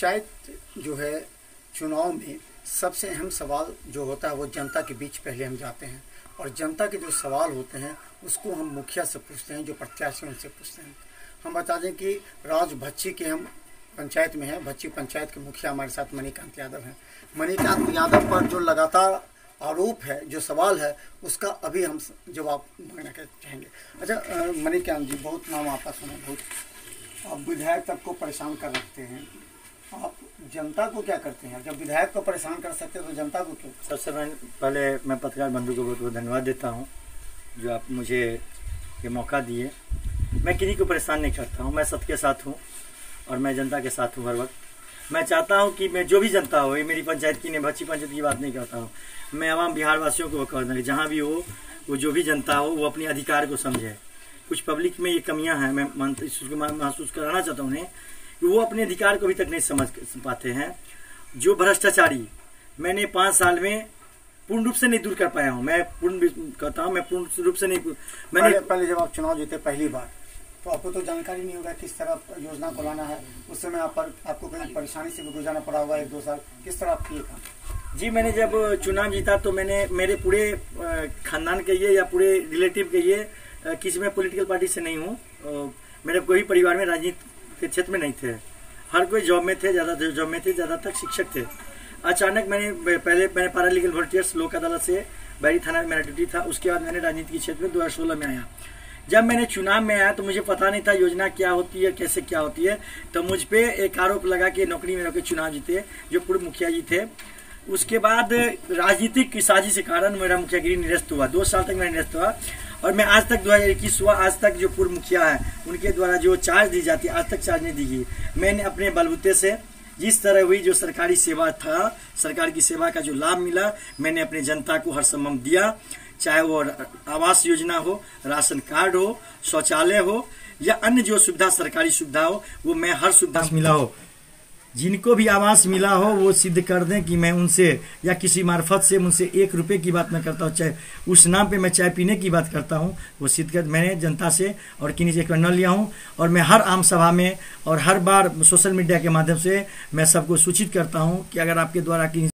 पंचायत जो है चुनाव में सबसे अहम सवाल जो होता है वो जनता के बीच पहले हम जाते हैं और जनता के जो सवाल होते हैं उसको हम मुखिया से पूछते हैं, जो प्रत्याशी उनसे पूछते हैं। हम बता दें कि राज भच्ची के हम पंचायत में हैं, भच्ची पंचायत के मुखिया हमारे साथ मणिकांत यादव हैं। मणिकांत यादव पर जो लगातार आरोप है, जो सवाल है, उसका अभी हम जवाब मांगना चाहेंगे। अच्छा मणिकांत जी, बहुत नाम आपका सुना, बहुत आप विधायक तक को परेशान कर रखते हैं, आप जनता को क्या करते हैं? जब विधायक को परेशान कर सकते हैं तो जनता को क्यों? सबसे पहले मैं पत्रकार बंधु को बहुत बहुत धन्यवाद देता हूं जो आप मुझे ये मौका दिए। मैं किसी को परेशान नहीं करता हूं, मैं सबके साथ हूं और मैं जनता के साथ हूं हर वक्त। मैं चाहता हूं कि मैं जो भी जनता हो, ये मेरी पंचायत की नहीं, भच्ची पंचायत की बात नहीं करता हूँ, मैं आवाम बिहार वासियों को कहता हूँ जहाँ भी हो, वो जो भी जनता हो वो अपने अधिकार को समझे। कुछ पब्लिक में ये कमियाँ हैं, मैं महसूस कराना चाहता हूँ उन्हें कि वो अपने अधिकार को अभी तक नहीं समझ पाते हैं। जो भ्रष्टाचारी मैंने 5 साल में पूर्ण रूप से नहीं दूर कर पाया हूँ, मैं पूर्ण कहता हूँ, मैं पूर्ण रूप से नहीं। मैंने पहले जब आप चुनाव जीते पहली बार तो आपको तो जानकारी नहीं होगा किस तरह योजना को लाना है, उस समय आपको कहीं परेशानी से भी गुजरना पड़ा होगा 1-2 साल, किस तरह आप किए काम? जी, मैंने जब चुनाव जीता तो मैंने मेरे पूरे खानदान कहिए या पूरे रिलेटिव कहिए, किसी में पॉलिटिकल पार्टी से नहीं हूँ, मेरे कोई परिवार में राजनीति के क्षेत्र में नहीं थे, हर कोई जॉब में थे, ज़्यादातर शिक्षक थे। अचानक मैंने पैरा लीगल वॉलंटियर्स लोक अदालत से बैरी थाना में मेरा ड्यूटी था। उसके बाद मैंने राजनीति के क्षेत्र में 2016 में आया। जब मैंने चुनाव में आया तो मुझे पता नहीं था योजना क्या होती है, कैसे क्या होती है, तो मुझ पे एक आरोप लगा कि नौकरी में रखे चुनाव जीते, जो पूर्व मुखिया जी थे। उसके बाद राजनीतिक की साजिश के कारण मेरा मुखियागिरी निरस्त हुआ, 2 साल तक मेरा निरस्त हुआ और मैं आज तक 2021 हुआ, आज तक जो पूर्व मुखिया है उनके द्वारा जो चार्ज दी जाती है आज तक चार्ज नहीं दी गई। मैंने अपने बलबूते से जिस तरह हुई, जो सरकारी सेवा था, सरकार की सेवा का जो लाभ मिला, मैंने अपने जनता को हर संभव दिया, चाहे वो आवास योजना हो, राशन कार्ड हो, शौचालय हो या अन्य जो सुविधा, सरकारी सुविधा हो, वो मैं हर सुविधा मिला हो। जिनको भी आवास मिला हो वो सिद्ध कर दें कि मैं उनसे या किसी मार्फत से उनसे 1 रुपये की बात मैं करता हूँ, चाहे उस नाम पे मैं चाय पीने की बात करता हूँ, वो सिद्ध कर मैंने जनता से और किन्हीं से न लिया हूँ। और मैं हर आम सभा में और हर बार सोशल मीडिया के माध्यम से मैं सबको सूचित करता हूँ कि अगर आपके द्वारा किसी